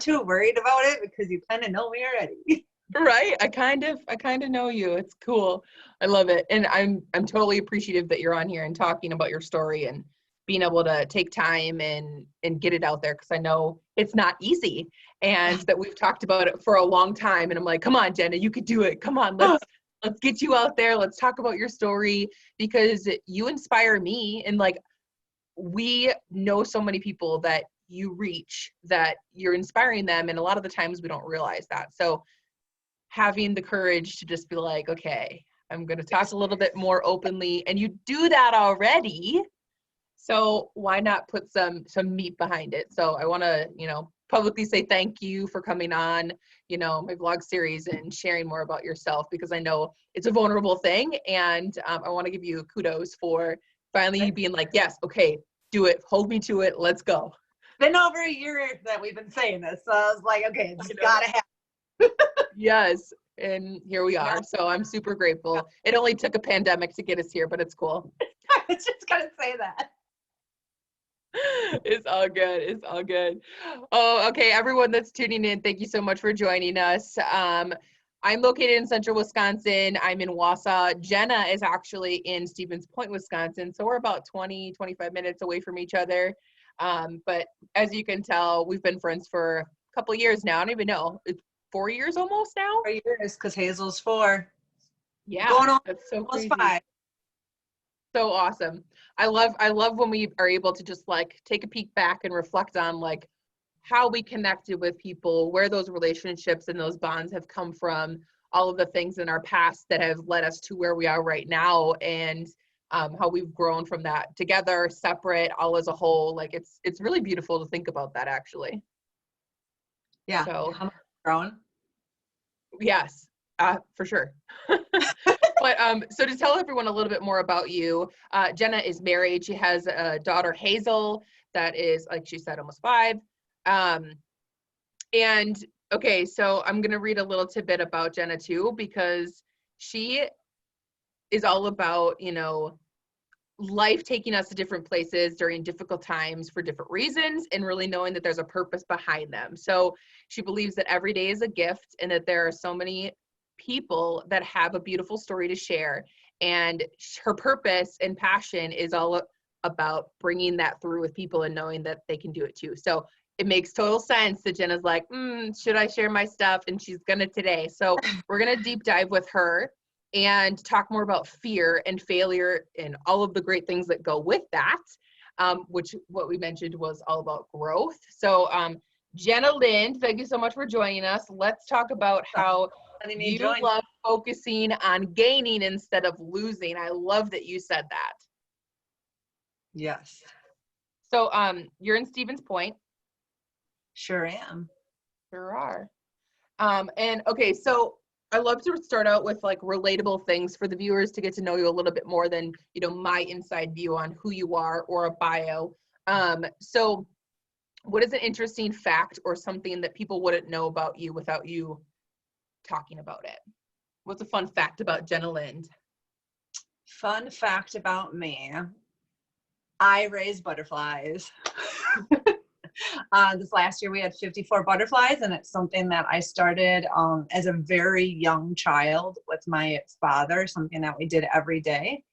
too worried about it because you kind of know me already. Right. I kind of know you. It's cool. I love it. And I'm totally appreciative that you're on here and talking about your story and being able to take time and get it out there, because I know it's not easy, and that we've talked about it for a long time, and I'm like, come on, Jenna, you could do it. Come on, let's get you out there. Let's talk about your story, because you inspire me, and like, we know so many people that you reach, that you're inspiring them, and a lot of the times we don't realize that. So having the courage to just be like, okay, I'm going to talk a little bit more openly, and you do that already, so why not put some meat behind it? So I want to, publicly say thank you for coming on, my vlog series and sharing more about yourself, because I know it's a vulnerable thing, and I want to give you kudos for finally being like, yes, okay, do it, hold me to it, let's go. Been over a year that we've been saying this, so I was like, okay, it's gotta happen. Yes, and here we are. So I'm super grateful. It only took a pandemic to get us here, but it's cool. I was just gonna say that. It's all good. It's all good. Oh, okay. Everyone that's tuning in, thank you so much for joining us. I'm located in central Wisconsin. I'm in Wausau. Jenna is actually in Stevens Point, Wisconsin. So we're about 20, 25 minutes away from each other. But as you can tell, we've been friends for a couple of years now. I don't even know. It's 4 years almost now? 4 years, because Hazel's 4. Yeah. Going on that's so crazy. 5. So awesome. I love when we are able to just like take a peek back and reflect on like how we connected with people, where those relationships and those bonds have come from, all of the things in our past that have led us to where we are right now, and how we've grown from that together, separate, all as a whole. Like it's really beautiful to think about that, actually. Yeah. So how much grown? Yes, for sure. But so to tell everyone a little bit more about you, Jenna is married. She has a daughter, Hazel, that is, like she said, almost 5. And okay, so I'm going to read a little tidbit about Jenna too, because she is all about, life taking us to different places during difficult times for different reasons, and really knowing that there's a purpose behind them. So she believes that every day is a gift, and that there are so many people that have a beautiful story to share, and her purpose and passion is all about bringing that through with people and knowing that they can do it too. So it makes total sense that Jenna's like, should I share my stuff? And she's gonna today. So we're gonna deep dive with her and talk more about fear and failure and all of the great things that go with that, which what we mentioned was all about growth. So Jenna Lind, thank you so much for joining us. Let's talk about how you love focusing on gaining instead of losing. I love that you said that. Yes. So you're in Stevens Point. Sure am. Sure are. And okay, so I love to start out with like relatable things for the viewers to get to know you a little bit more than, my inside view on who you are or a bio. So what is an interesting fact or something that people wouldn't know about you without you talking about it? What's a fun fact about Jenna Lind? Fun fact about me. I raise butterflies. This last year we had 54 butterflies, and it's something that I started as a very young child with my father, something that we did every day.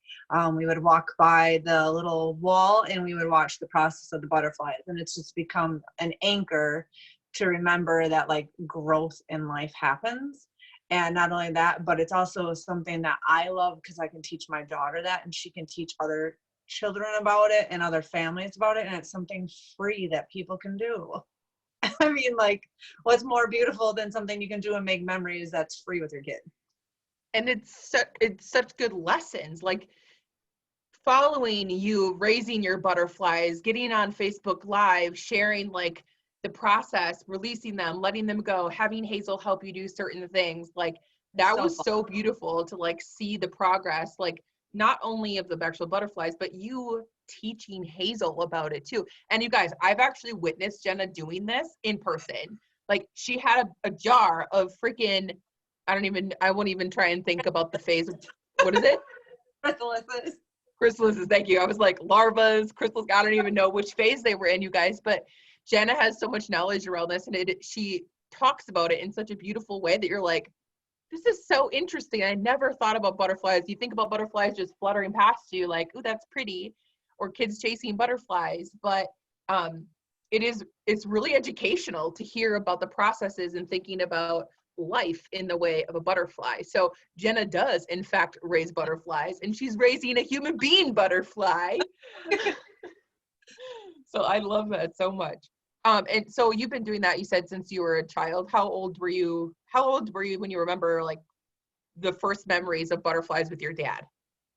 We would walk by the little wall and we would watch the process of the butterflies, and it's just become an anchor to remember that like growth in life happens. And not only that, but it's also something that I love because I can teach my daughter that, and she can teach other children about it and other families about it, and it's something free that people can do. I mean, like, what's more beautiful than something you can do and make memories that's free with your kid? And it's such good lessons, like following you, raising your butterflies, getting on Facebook Live, sharing like the process, releasing them, letting them go, having Hazel help you do certain things. Like that was fun. so beautiful to like see the progress, like not only of the actual butterflies, but you teaching Hazel about it too. And you guys, I've actually witnessed Jenna doing this in person. Like she had a jar of freaking, I won't even try and think about the phase. What is it? Chrysalises, thank you. I was like larvas, crystals, I don't even know which phase they were in, you guys, but Jenna has so much knowledge around this, and she talks about it in such a beautiful way that you're like, this is so interesting. I never thought about butterflies. You think about butterflies just fluttering past you like, oh, that's pretty, or kids chasing butterflies. But it's really educational to hear about the processes and thinking about life in the way of a butterfly. So Jenna does, in fact, raise butterflies, and she's raising a human being butterfly. So I love that so much. And so you've been doing that, you said, since you were a child. How old were you when you remember like the first memories of butterflies with your dad?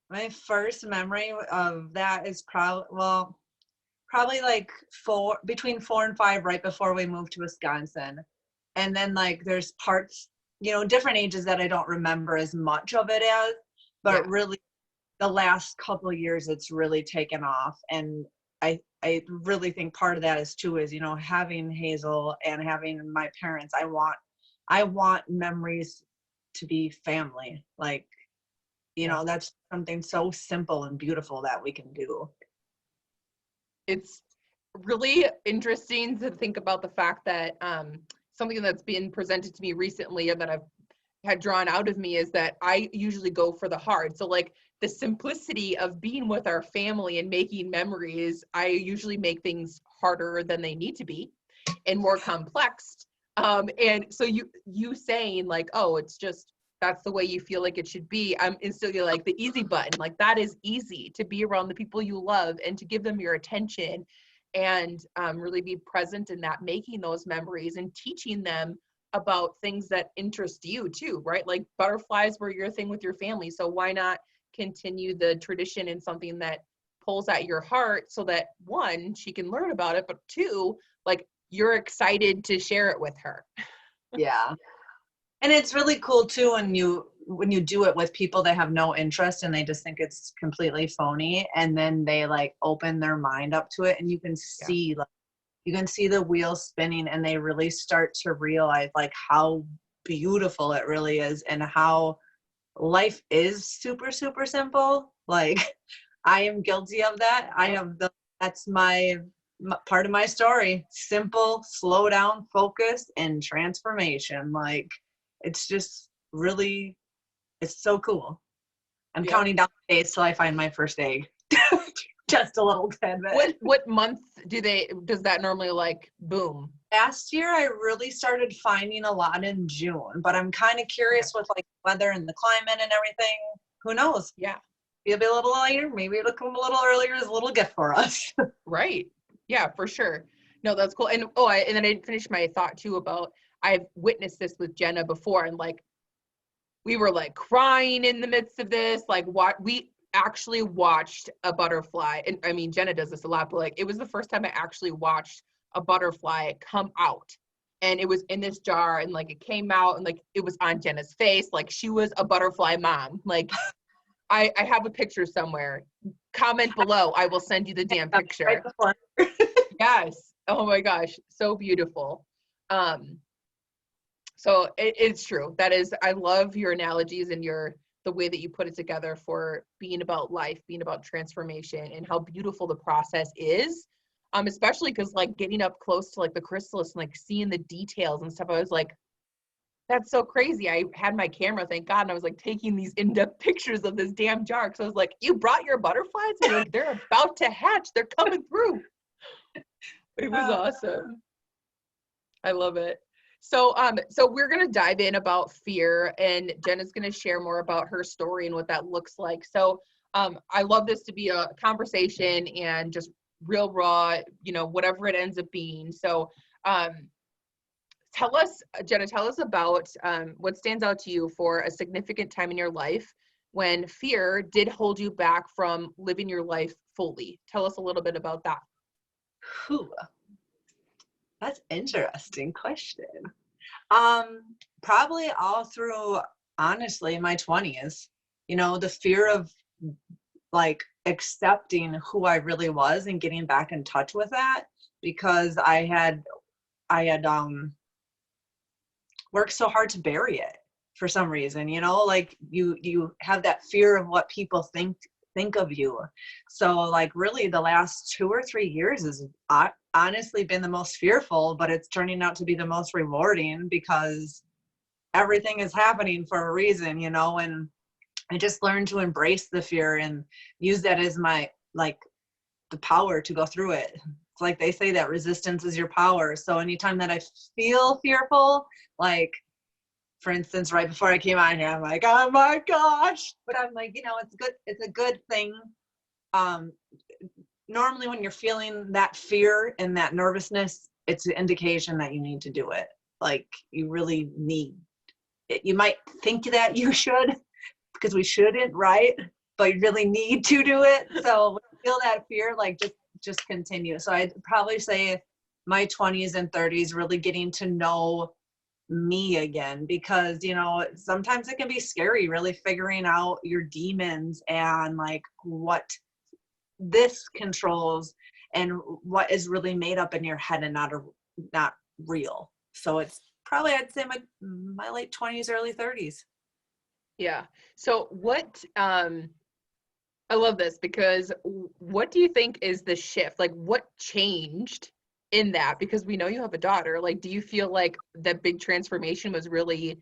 My first memory of that is probably like between 4 and 5, right before we moved to Wisconsin. And then like there's parts, different ages that I don't remember as much of it as, but really the last couple of years it's really taken off. And I really think part of that is having Hazel and having my parents. I want memories to be family. Like, that's something so simple and beautiful that we can do. It's really interesting to think about the fact that something that's been presented to me recently and that I've had drawn out of me is that I usually go for the hard. So like the simplicity of being with our family and making memories, I usually make things harder than they need to be and more complex. And so you saying like, oh, it's just, that's the way you feel like it should be. I'm instantly like the easy button, like that is easy to be around the people you love and to give them your attention and really be present in that, making those memories and teaching them about things that interest you too, right? Like butterflies were your thing with your family. So why not continue the tradition in something that pulls at your heart so that one, she can learn about it, but two, like you're excited to share it with her. Yeah. And it's really cool too when you do it with people that have no interest and they just think it's completely phony, and then they like open their mind up to it, and you can see the wheels spinning, and they really start to realize like how beautiful it really is and how life is super, super simple. Like I am guilty of that. That's my part of my story. Simple, slow down, focus, and transformation. Like it's just really, it's so cool. I'm counting down the days till I find my first egg. Just a little tidbit. What month does that normally like boom? Last year I really started finding a lot in June, but I'm kind of curious with like weather and the climate and everything. Who knows? Yeah. It'll be a little later. Maybe it'll come a little earlier as a little gift for us. Right. Yeah, for sure. No, that's cool. And and then I didn't finish my thought too about I've witnessed this with Jenna before, and like we were like crying in the midst of this. Like what we actually watched a butterfly, and I mean Jenna does this a lot, but like it was the first time I actually watched a butterfly come out, and it was in this jar, and like it came out, and like it was on Jenna's face, like she was a butterfly mom. Like I have a picture somewhere. Comment below. I will send you the damn picture. Right. Yes. Oh my gosh, so beautiful. So it's true. That is, I love your analogies and the way that you put it together for being about life, being about transformation, and how beautiful the process is. Especially because like getting up close to like the chrysalis and like seeing the details and stuff, I was like, that's so crazy. I had my camera, thank God, and I was like taking these in-depth pictures of this damn jar. Because I was like, you brought your butterflies? And like, they're about to hatch. They're coming through. It was awesome. I love it. So we're going to dive in about fear, and Jenna's going to share more about her story and what that looks like. So I love this to be a conversation and just real raw, whatever it ends up being. So Jenna, tell us about what stands out to you for a significant time in your life when fear did hold you back from living your life fully. Tell us a little bit about that. Whew. That's interesting question. Probably all through, honestly, my 20s, the fear of like accepting who I really was and getting back in touch with that, because I had worked so hard to bury it for some reason, like you have that fear of what people think think of you. So like really the last 2 or 3 years has honestly been the most fearful, but it's turning out to be the most rewarding because everything is happening for a reason, and I just learned to embrace the fear and use that as my, like, the power to go through it. It's like they say that resistance is your power. So anytime that I feel fearful, like, for instance, right before I came on here, I'm like, oh my gosh. But I'm like, it's good. It's a good thing. Um, Normally when you're feeling that fear and that nervousness, it's an indication that you need to do it. Like you really need it. You might think that you should, because we shouldn't, right? But you really need to do it. So when you feel that fear, like just continue. So I'd probably say my 20s and 30s, really getting to know me again, because sometimes it can be scary, really figuring out your demons and like what this controls and what is really made up in your head and not real. So it's probably, I'd say, my late 20s, early 30s. Yeah. So what, I love this because what do you think is the shift? Like what changed in that? Because we know you have a daughter. Like, do you feel like that big transformation was really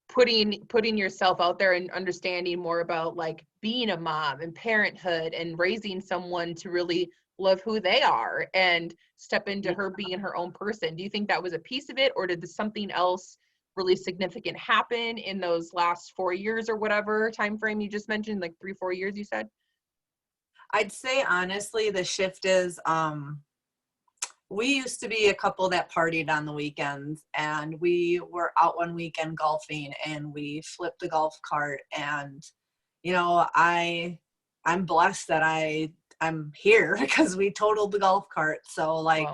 putting yourself out there and understanding more about like being a mom and parenthood and raising someone to really love who they are and step into her being her own person? Do you think that was a piece of it, or did something else really significant happen in those last 4 years or whatever time frame you just mentioned, like 3-4 years you said? I'd say honestly the shift is we used to be a couple that partied on the weekends, and we were out one weekend golfing and we flipped the golf cart. And I'm blessed that I'm here because we totaled the golf cart. So like,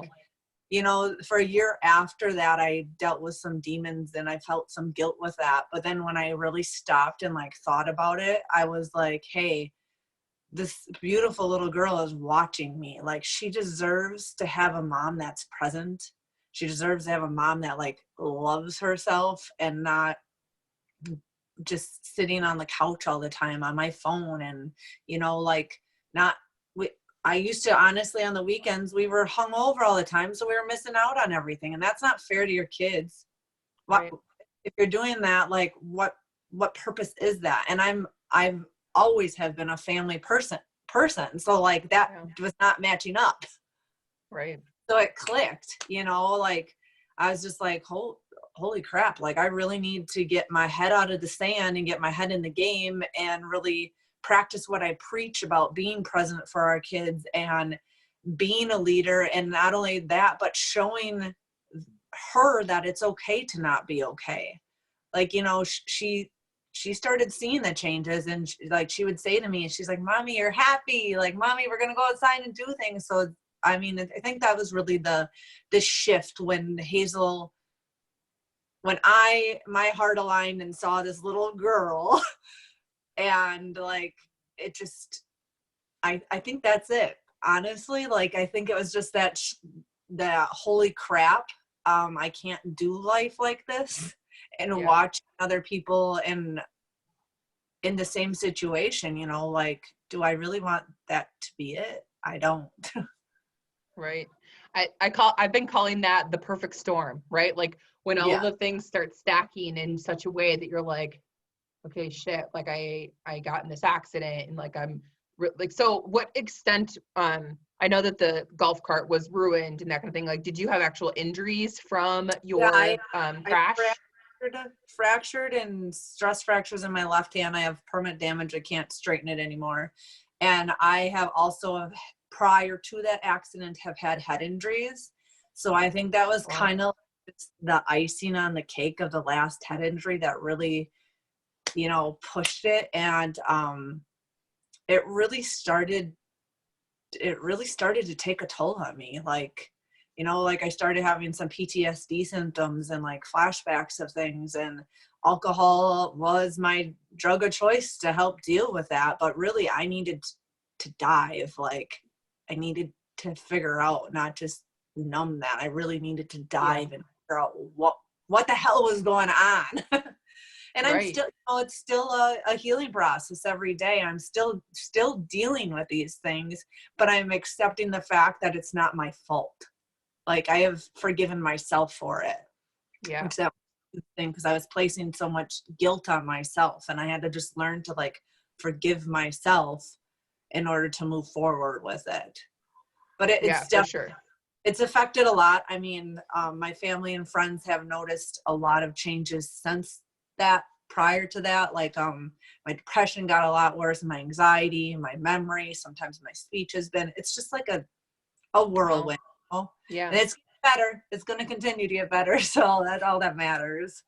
Wow. for a year after that, I dealt with some demons and I felt some guilt with that. But then when I really stopped and like thought about it, I was like, hey, this beautiful little girl is watching me. Like, she deserves to have a mom that's present. She deserves to have a mom that like loves herself and not just sitting on the couch all the time on my phone. And like, not we I used to, honestly, on the weekends we were hung over all the time, so we were missing out on everything, and that's not fair to your kids. What Right. if you're doing that? Like, what purpose is that? And I've always have been a family person, so like that Yeah. was not matching up. Right. So it clicked, like I was just like, holy crap, like I really need to get my head out of the sand and get my head in the game and really practice what I preach about being present for our kids and being a leader. And not only that, but showing her that it's okay to not be okay. Like, she started seeing the changes, and she would say to me, she's like, mommy, you're happy, like, mommy, we're gonna go outside and do things. So I mean, I think that was really the shift when Hazel, when my heart aligned and saw this little girl and like it just, I think that's it, honestly. Like, I think it was just that holy crap, I can't do life like this, and Yeah. watch other people in the same situation, like, do I really want that to be it? I don't. Right. I've been calling that the perfect storm, right? Like when all Yeah. the things start stacking in such a way that you're like, okay, shit, like I got in this accident and like like, so what extent, I know that the golf cart was ruined and that kind of thing. Like, did you have actual injuries from Yeah, your I crash? fractured and stress fractures in my left hand. I have permanent damage. I can't straighten it anymore. And I have also, prior to that accident, have had head injuries. So I think that was Wow. kind of the icing on the cake of the last head injury that really, pushed it. And it really started to take a toll on me. Like, like I started having some PTSD symptoms and like flashbacks of things, and alcohol was my drug of choice to help deal with that. But really, I needed to dive. Like, I needed to figure out, not just numb that. I really needed to Yeah. dive and figure out what the hell was going on. And I'm Right. still, it's still a healing process every day. I'm still dealing with these things, but I'm accepting the fact that it's not my fault. Like, I have forgiven myself for it, Yeah. which that was the thing, because I was placing so much guilt on myself, and I had to just learn to like forgive myself in order to move forward with it. But Yeah, for sure. it's affected a lot. I mean, my family and friends have noticed a lot of changes since that. Prior to that, like, my depression got a lot worse, my anxiety, my memory, sometimes my speech has been, it's just like a Well, whirlwind, you know? yeah. And it's better. It's going to continue to get better. So that's all that matters.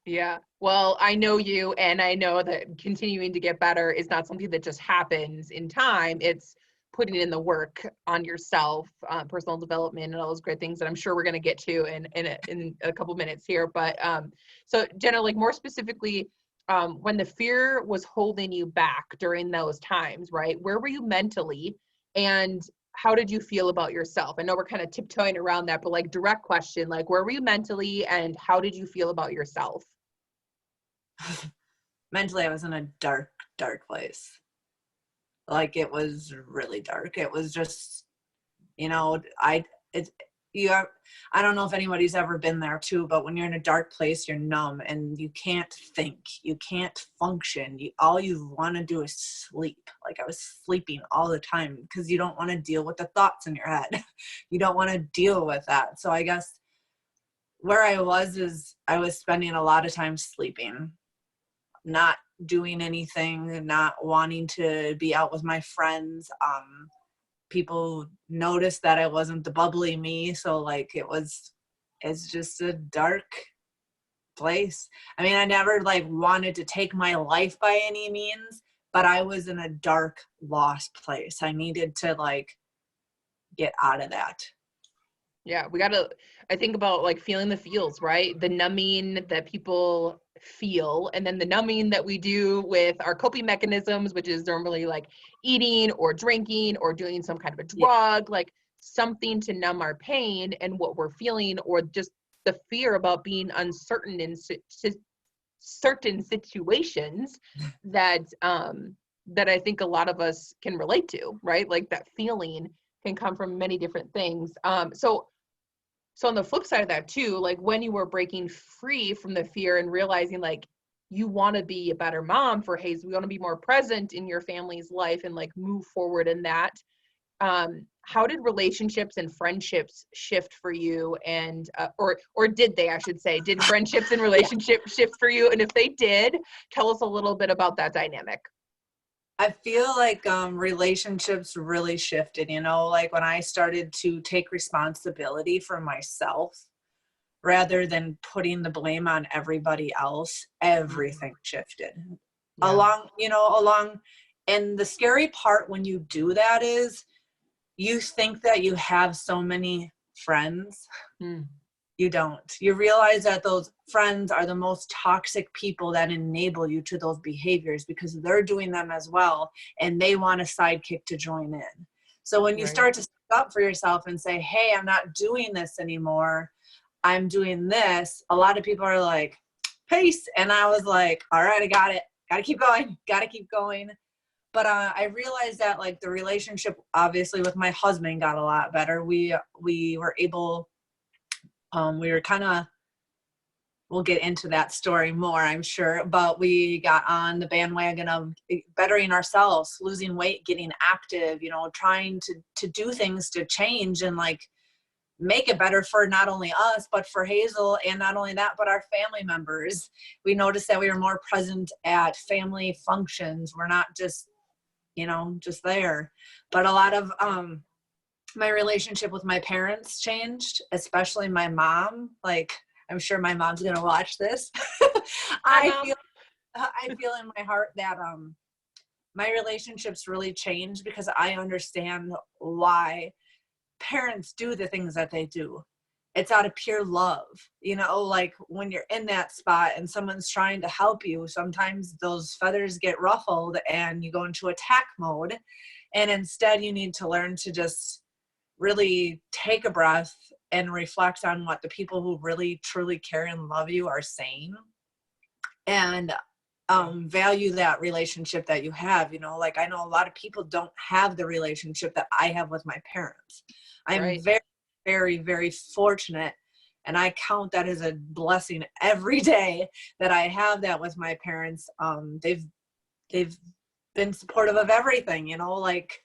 Yeah. Well, I know you, and I know that continuing to get better is not something that just happens in time. It's putting in the work on yourself, personal development, and all those great things that I'm sure we're going to get to in a couple minutes here. But so Jenna, like more specifically, when the fear was holding you back during those times, right? Where were you mentally, and how did you feel about yourself? I know we're kind of tiptoeing around that, but like direct question, like where were you mentally, and how did you feel about yourself? Mentally, I was in a dark, dark place. Like, it was really dark. It was just, it's, you have, I don't know if anybody's ever been there too, but when you're in a dark place, you're numb and you can't think, you can't function. All you want to do is sleep. Like, I was sleeping all the time because you don't want to deal with the thoughts in your head. You don't want to deal with that. So I guess where I was is I was spending a lot of time sleeping, not doing anything, not wanting to be out with my friends. People noticed that I wasn't the bubbly me, so like it's just a dark place. I mean, I never like wanted to take my life by any means, but I was in a dark, lost place. I needed to like get out of that. Yeah, I think about like feeling the feels, right? The numbing that people feel, and then the numbing that we do with our coping mechanisms, which is normally like eating or drinking or doing some kind of a Yeah. drug, like something to numb our pain and what we're feeling, or just the fear about being uncertain in certain situations that that I think a lot of us can relate to, right? Like that feeling can come from many different things. So on the flip side of that too, like when you were breaking free from the fear and realizing like you want to be a better mom for Hayes, we want to be more present in your family's life and like move forward in that. How did relationships and friendships shift for you, and or did they, I should say, did friendships and Yeah. relationships shift for you? And if they did, tell us a little bit about that dynamic. I feel like relationships really shifted, like when I started to take responsibility for myself rather than putting the blame on everybody else, everything shifted. Yeah. Along, and the scary part when you do that is you think that you have so many friends. Mm. You don't. You realize that those friends are the most toxic people that enable you to those behaviors because they're doing them as well, and they want a sidekick to join in. So when you Right. start to stick up for yourself and say, hey, I'm not doing this anymore, I'm doing this, a lot of people are like, peace. And I was like, all right, I got it. Got to keep going. Got to keep going. But I realized that like the relationship, obviously, with my husband got a lot better. We were able, we were kind of, we'll get into that story more, I'm sure, but we got on the bandwagon of bettering ourselves, losing weight, getting active, trying to do things to change and like make it better for not only us, but for Hazel, and not only that, but our family members. We noticed that we were more present at family functions. We're not just, just there. But a lot of my relationship with my parents changed, especially my mom. Like, I'm sure my mom's gonna watch this. Hi, I Mom. feel I feel in my heart that my relationships really changed because I understand why parents do the things that they do. It's out of pure love. Like when you're in that spot and someone's trying to help you, sometimes those feathers get ruffled and you go into attack mode. And instead, you need to learn to just really take a breath and reflect on what the people who really truly care and love you are saying. and value that relationship that you have. You know, like I know a lot of people don't have the relationship that I have with my parents. I'm Right. very, very, very fortunate, and I count that as a blessing every day that I have that with my parents. They've been supportive of everything, you know, like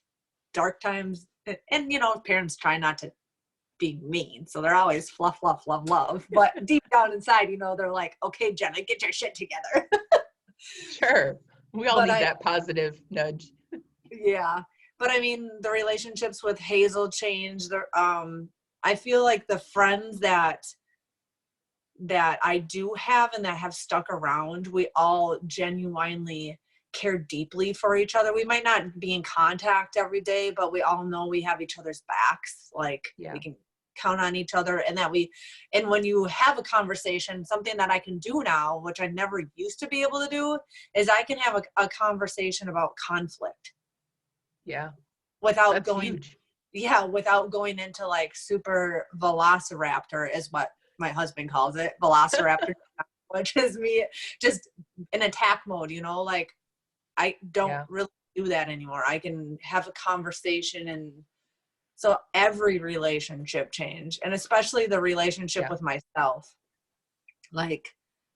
dark times, and you know, parents try not to be mean, so they're always fluff, fluff, love, love. But deep down inside, you know, they're like, okay, Jenna, get your shit together. Sure. We all But need that positive nudge. yeah, but I mean, the relationships with Hazel changed. I feel like the friends that I do have and that have stuck around, we all genuinely care deeply for each other. We might not be in contact every day, but we all know we have each other's backs. Like Yeah. we can count on each other, and when you have a conversation, something that I can do now, which I never used to be able to do, is I can have a conversation about conflict Yeah. without That's going, huge. yeah, without going into like super velociraptor is what my husband calls it, velociraptor, which is me just in attack mode, you know, like I don't Yeah. really do that anymore. I can have a conversation, and so every relationship change, and especially the relationship Yeah. with myself, like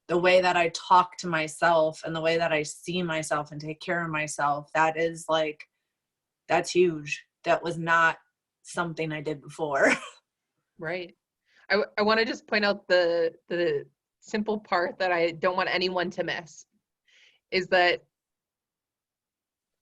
the way that I talk to myself and the way that I see myself and take care of myself, that is like, that's huge. That was not something I did before. Right. I want to just point out the simple part that I don't want anyone to miss is that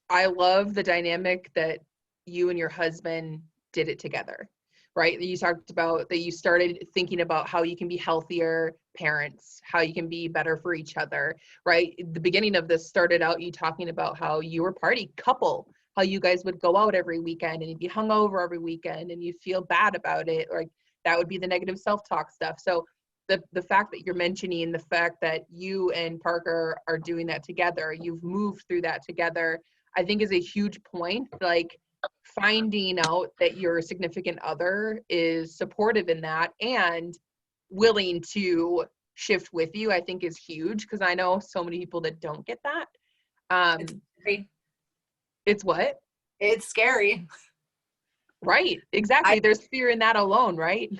I love the dynamic that you and your husband did it together, right? You talked about that you started thinking about how you can be healthier parents, how you can be better for each other, right? The beginning of this started out you talking about how you were party couple, how you guys would go out every weekend and you'd be hungover every weekend and you feel bad about it. Like that would be the negative self-talk stuff. So the fact that you're mentioning the fact that you and Parker are doing that together, you've moved through that together, I think is a huge point. Like finding out that your significant other is supportive in that and willing to shift with you, I think is huge because I know so many people that don't get that. It's Um, scary. it's what? It's scary. Right. Exactly. I, There's fear in that alone, right?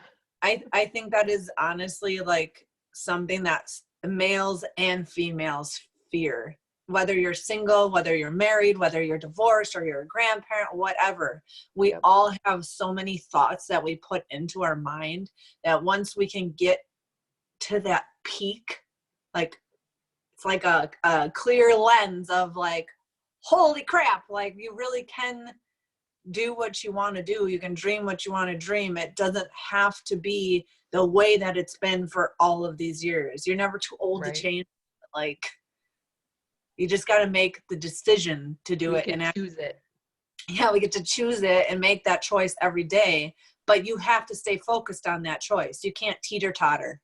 I think that is honestly like something that's males and females fear. Whether you're single, whether you're married, whether you're divorced or you're a grandparent, whatever, we Yep. all have so many thoughts that we put into our mind that once we can get to that peak, like it's like a clear lens of like, holy crap, like you really can do what you want to do. You can dream what you want to dream. It doesn't have to be the way that it's been for all of these years. You're never too old to Right. change. Like you just got to make the decision to do We it. can And choose it. yeah, we get to choose it and make that choice every day. But you have to stay focused on that choice. You can't teeter totter.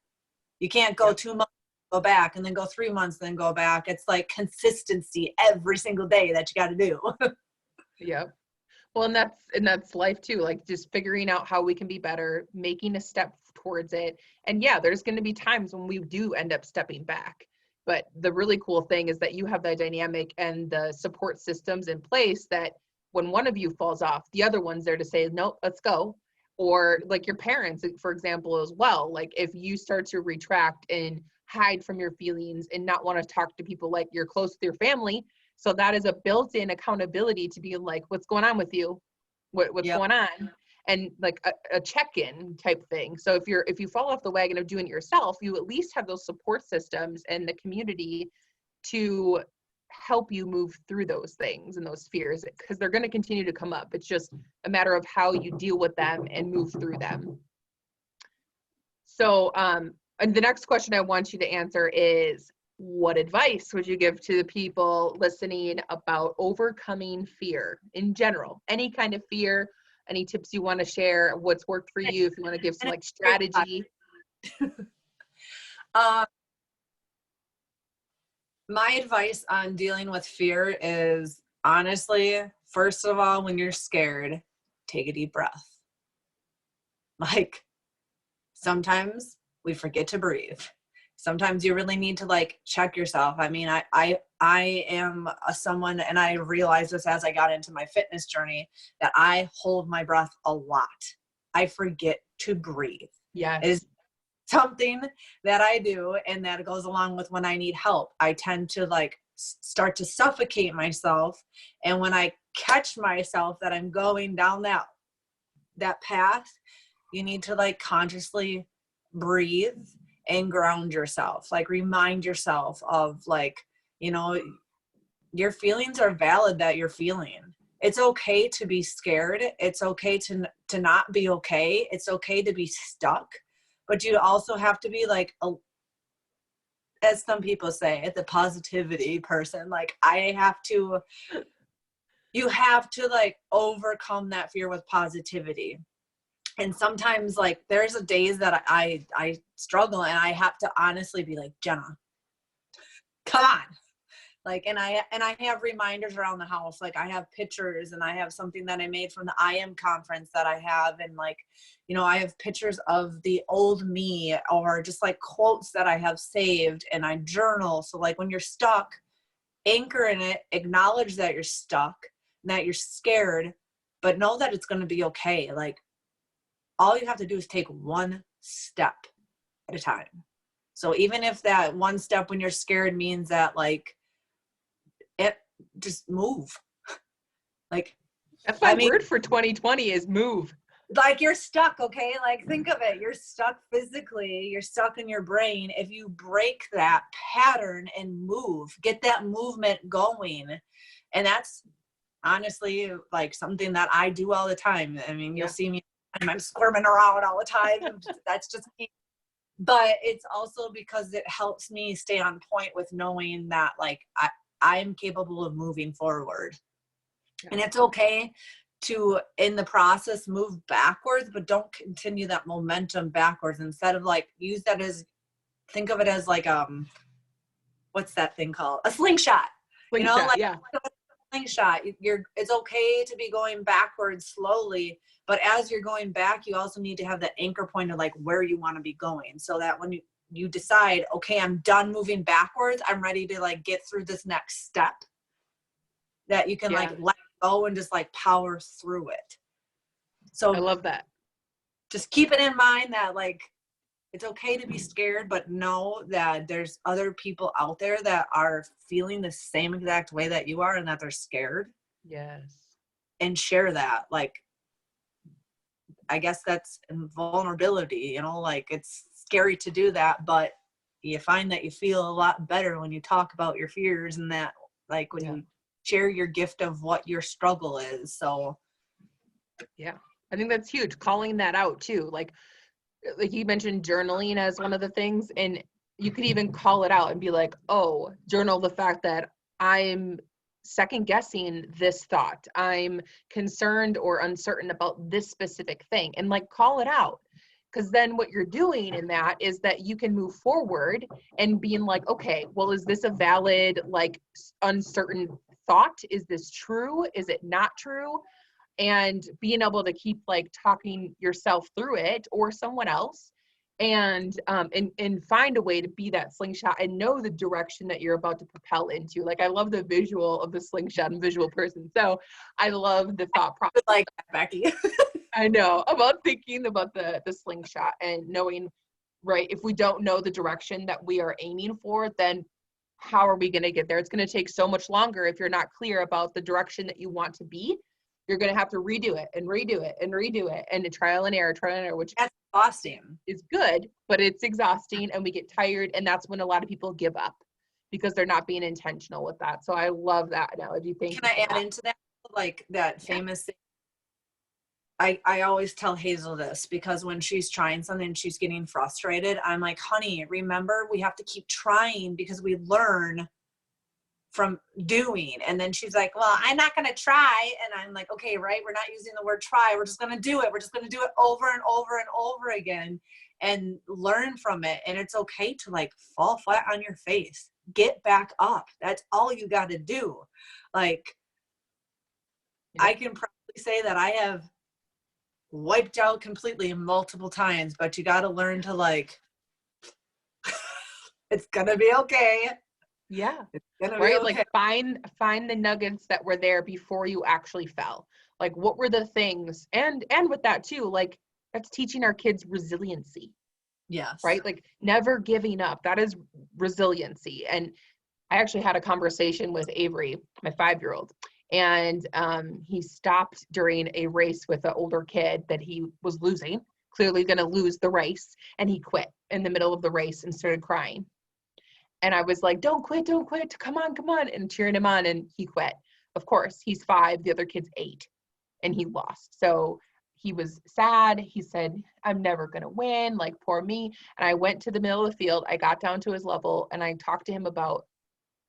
You can't go Yep. 2 months, go back, and then go 3 months, then go back. It's like consistency every single day that you got to do. Yep. Well, and that's life too. Like just figuring out how we can be better, making a step towards it. And yeah, there's going to be times when we do end up stepping back. But the really cool thing is that you have the dynamic and the support systems in place that when one of you falls off, the other one's there to say, "Nope, let's go." Or like your parents, for example, as well. Like if you start to retract and hide from your feelings and not want to talk to people like you're close with your family, so that is a built-in accountability to be like, what's going on with you? What's Yep. going on? And like a check-in type thing. So if you fall off the wagon of doing it yourself, you at least have those support systems and the community to help you move through those things and those fears because they're going to continue to come up. It's just a matter of how you deal with them and move through them. So and the next question I want you to answer is, what advice would you give to the people listening about overcoming fear in general? Any kind of fear, any tips you want to share, what's worked for you, if you want to give some like strategy. Uh, my advice on dealing with fear is honestly, first of all, when you're scared, take a deep breath. Like sometimes we forget to breathe. sometimes you really need to like check yourself. I mean, I am someone, and I realized this as I got into my fitness journey, that I hold my breath a lot. I forget to breathe. Yes. It is something that I do, and that goes along with when I need help. I tend to like start to suffocate myself, and when I catch myself that I'm going down that path, you need to like consciously breathe and ground yourself, like remind yourself of like, you know, your feelings are valid, that you're feeling. It's okay to be scared. It's okay to not be okay. It's okay to be stuck, but you also have to be like as some people say, the positivity person. Like you have to like overcome that fear with positivity. And sometimes like there's a days that I struggle, and I have to honestly be like, Jenna, come on. Like, and I have reminders around the house. Like I have pictures, and I have something that I made from the IM conference that I have. And like, you know, I have pictures of the old me, or just like quotes that I have saved, and I journal. So like when you're stuck, anchor in it, acknowledge that you're stuck, that you're scared, but know that it's going to be okay. Like all you have to do is take one step at a time. So even if that one step when you're scared means that like, it just move. Like That's my word for 2020 is move. Like you're stuck, okay? Like think of it. You're stuck physically. You're stuck in your brain. If you break that pattern and move, get that movement going. And that's honestly like something that I do all the time. I mean, you'll see me, I'm squirming around all the time. That's just me. But it's also because it helps me stay on point with knowing that like I am capable of moving forward. Yeah. And it's okay to, in the process, move backwards, but don't continue that momentum backwards. Instead of like, use that as, think of it as like, what's that thing called? A slingshot. You know, like a slingshot. It's okay to be going backwards slowly, but as you're going back, you also need to have that anchor point of like where you want to be going, so that when you decide, okay, I'm done moving backwards, I'm ready to like get through this next step, that you can like let go and just like power through it. So I love that. Just keep it in mind that like, it's okay to be scared, but know that there's other people out there that are feeling the same exact way that you are, and that they're scared. Yes. And share that. Like, I guess that's vulnerability, you know, like it's scary to do that, but you find that you feel a lot better when you talk about your fears, and that like when you share your gift of what your struggle is. So yeah, I think that's huge, calling that out too. Like you mentioned journaling as one of the things, and you could even call it out and be like, oh, journal the fact that I'm second guessing this thought, I'm concerned or uncertain about this specific thing, and like call it out. Because then what you're doing in that is that you can move forward and being like, okay, well, is this a valid, like uncertain thought? Is this true? Is it not true? And being able to keep like talking yourself through it, or someone else, and find a way to be that slingshot and know the direction that you're about to propel into. Like I love the visual of the slingshot. I'm a visual person, so I love the thought process. Like that, Becky. I know about thinking about the slingshot and knowing, right, if we don't know the direction that we are aiming for, then how are we going to get there? It's going to take so much longer if you're not clear about the direction that you want to be. You're going to have to redo it and redo it and redo it, and trial and error, which that's exhausting. Is good, but it's exhausting, and we get tired, and that's when a lot of people give up because they're not being intentional with that. So I love that analogy. Thank you. Can I add into that? Like that famous thing. I always tell Hazel this, because when she's trying something and she's getting frustrated, I'm like, honey, remember, we have to keep trying because we learn from doing. And then she's like, well, I'm not going to try. And I'm like, okay, right. We're not using the word try. We're just going to do it. We're just going to do it over and over and over again and learn from it. And it's okay to like fall flat on your face, get back up. That's all you got to do. Like, I can probably say that I have wiped out completely multiple times, but you got to learn to like It's gonna be okay. Yeah. It's gonna be Right? okay. Like find the nuggets that were there before you actually fell. Like what were the things? And with that too, like that's teaching our kids resiliency, Yes. right? Like never giving up. That is resiliency. And I actually had a conversation with Avery, my 5-year-old, and he stopped during a race with an older kid that he was losing, clearly going to lose the race, and he quit in the middle of the race and started crying. And I was like, don't quit, come on, and cheering him on, and he quit. Of course, he's 5, the other kid's 8, and he lost. So he was sad. He said, I'm never going to win, like poor me. And I went to the middle of the field. I got down to his level, and I talked to him about,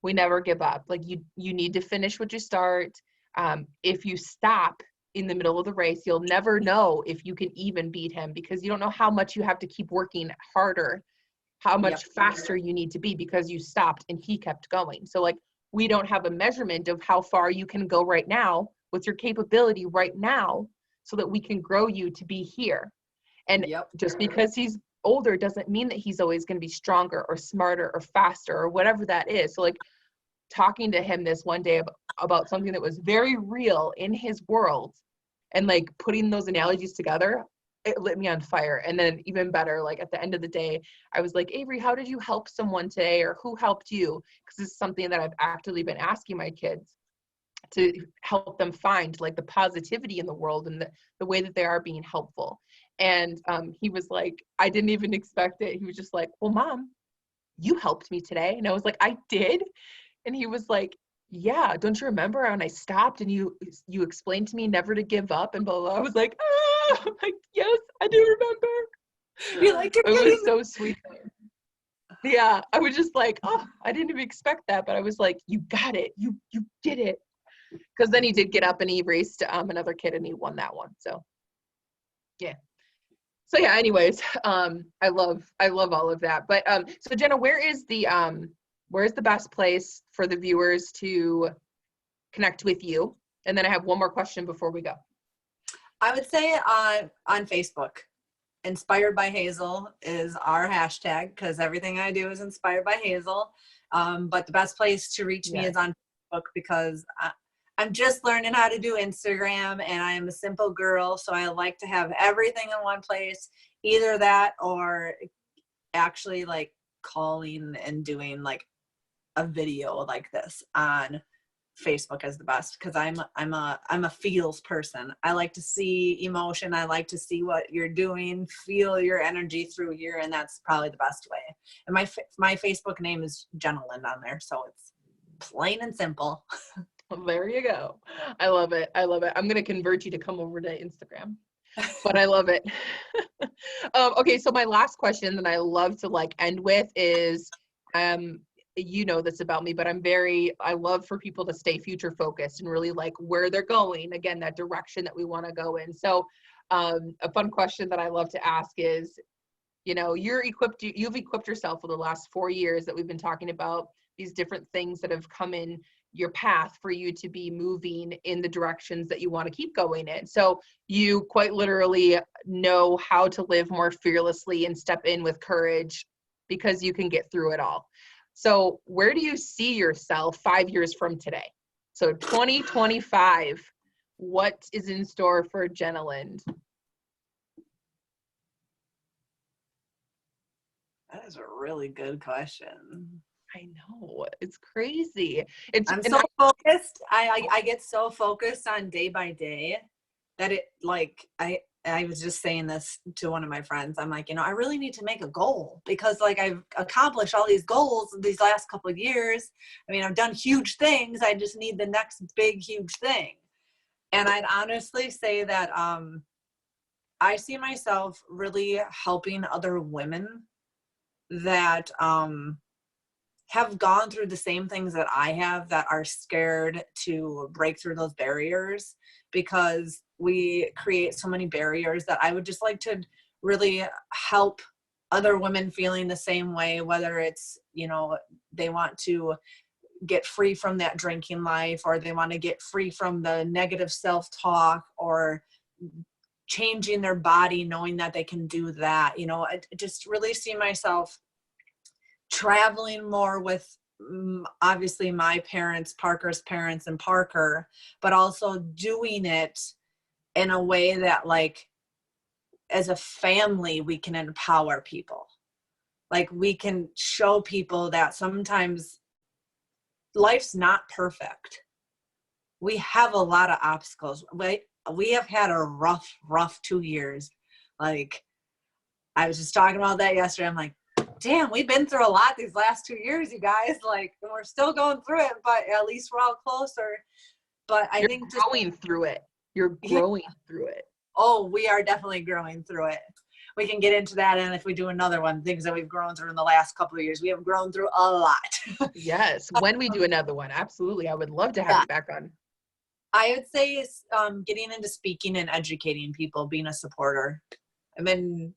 we never give up. Like you need to finish what you start. If you stop in the middle of the race, you'll never know if you can even beat him, because you don't know how much you have to keep working harder, how much faster you need to be, because you stopped and he kept going. So like, we don't have a measurement of how far you can go right now with your capability right now, so that we can grow you to be here. And just because he's older doesn't mean that he's always going to be stronger or smarter or faster or whatever that is. So like, talking to him this one day about something that was very real in his world, and like putting those analogies together, it lit me on fire. And then even better, like at the end of the day, I was like, Avery, how did you help someone today? Or who helped you? Because this is something that I've actively been asking my kids, to help them find like the positivity in the world and the way that they are being helpful. And he was like, I didn't even expect it. He was just like, well, Mom, you helped me today. And I was like, I did? And he was like, yeah, don't you remember when I stopped and you explained to me never to give up and blah, blah, blah. I was like, ah! I'm like, yes, I do remember. You're like, you're It getting was so sweet. Yeah, I was just like, oh, I didn't even expect that. But I was like, you got it. You did it. Because then he did get up and he raced another kid and he won that one. So yeah. So yeah, anyways, I love all of that. But so Jenna, where's the best place for the viewers to connect with you? And then I have one more question before we go. I would say on Facebook. Inspired by Hazel is our hashtag, because everything I do is inspired by Hazel. But the best place to reach me is on Facebook, because I'm just learning how to do Instagram, and I'm a simple girl, so I like to have everything in one place. Either that or actually like calling and doing like a video like this on Facebook is the best, because I'm a feels person. I like to see emotion. I like to see what you're doing, feel your energy through here, and that's probably the best way. And my Facebook name is Jenna Lind on there, so it's plain and simple. Well, there you go. I love it. I'm gonna convert you to come over to Instagram, but I love it. Okay, so my last question that I love to like end with is, you know this about me, but I love for people to stay future focused and really like where they're going, again, that direction that we want to go in. So a fun question that I love to ask is, you know, you've equipped yourself for the last 4 years that we've been talking about these different things that have come in your path for you to be moving in the directions that you want to keep going in. So you quite literally know how to live more fearlessly and step in with courage, because you can get through it all. So where do you see yourself 5 years from today? So 2025, what is in store for Jenna Lind? That is a really good question. I know, it's crazy. I'm so focused. I get so focused on day by day that it like I was just saying this to one of my friends. I'm like, you know, I really need to make a goal, because like I've accomplished all these goals these last couple of years. I mean, I've done huge things. I just need the next big, huge thing. And I'd honestly say that I see myself really helping other women that have gone through the same things that I have, that are scared to break through those barriers, because we create so many barriers. That I would just like to really help other women feeling the same way, whether it's, you know, they want to get free from that drinking life, or they want to get free from the negative self-talk, or changing their body, knowing that they can do that. You know, I just really see myself traveling more with obviously my parents, Parker's parents, and Parker, but also doing it in a way that, like, as a family, we can empower people. Like, we can show people that sometimes life's not perfect. We have a lot of obstacles. We have had a rough 2 years. Like, I was just talking about that yesterday. I'm like, damn, we've been through a lot these last 2 years, you guys. Like, we're still going through it, but at least we're all closer. But I You're think growing through it. You're growing through it. Oh, we are definitely growing through it. We can get into that, and if we do another one, things that we've grown through in the last couple of years. We have grown through a lot. Yes, when we do another one, absolutely. I would love to have Yeah. you back on. I would say is getting into speaking and educating people, being a supporter. I've been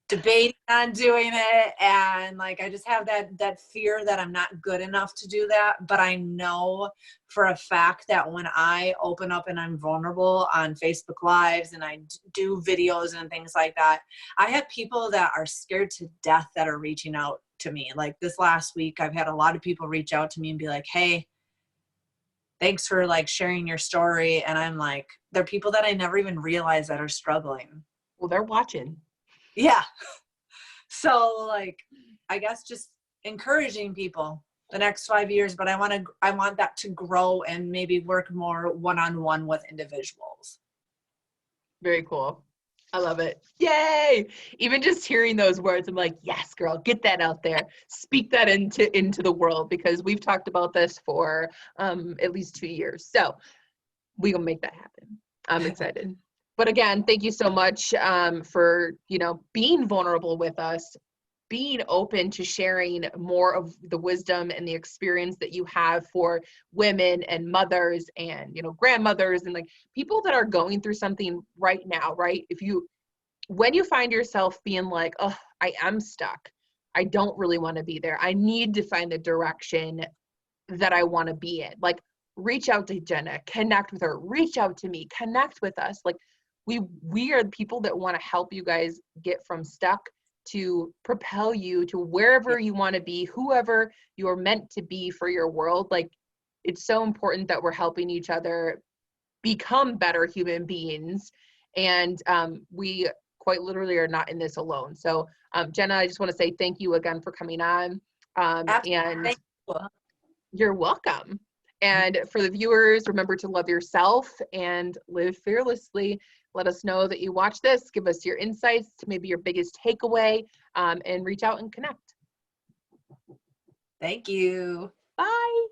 debating on doing it, and like, I just have that fear that I'm not good enough to do that. But I know for a fact that when I open up and I'm vulnerable on Facebook Lives and I do videos and things like that, I have people that are scared to death that are reaching out to me. Like, this last week, I've had a lot of people reach out to me and be like, hey, thanks for like sharing your story. And I'm like, they're people that I never even realized that are struggling. Well, they're watching. Yeah. So, like, I guess just encouraging people the next 5 years, but I want that to grow and maybe work more one-on-one with individuals. Very cool. I love it. Yay! Even just hearing those words, I'm like, yes, girl, get that out there. Speak that into the world, because we've talked about this for at least 2 years. So we gonna make that happen. I'm excited. But again, thank you so much for, being vulnerable with us, being open to sharing more of the wisdom and the experience that you have for women and mothers and, grandmothers and like people that are going through something right now, right? When you find yourself being like, oh, I am stuck, I don't really want to be there, I need to find the direction that I want to be in. Like, reach out to Jenna, connect with her, reach out to me, connect with us. Like, we are the people that want to help you guys get from stuck to propel you to wherever you want to be, whoever you're meant to be for your world. Like, it's so important that we're helping each other become better human beings. And we quite literally are not in this alone. So Jenna, I just want to say thank you again for coming on. And Thank you. You're welcome. And for the viewers, remember to love yourself and live fearlessly. Let us know that you watch this. Give us your insights to maybe your biggest takeaway, and reach out and connect. Thank you. Bye.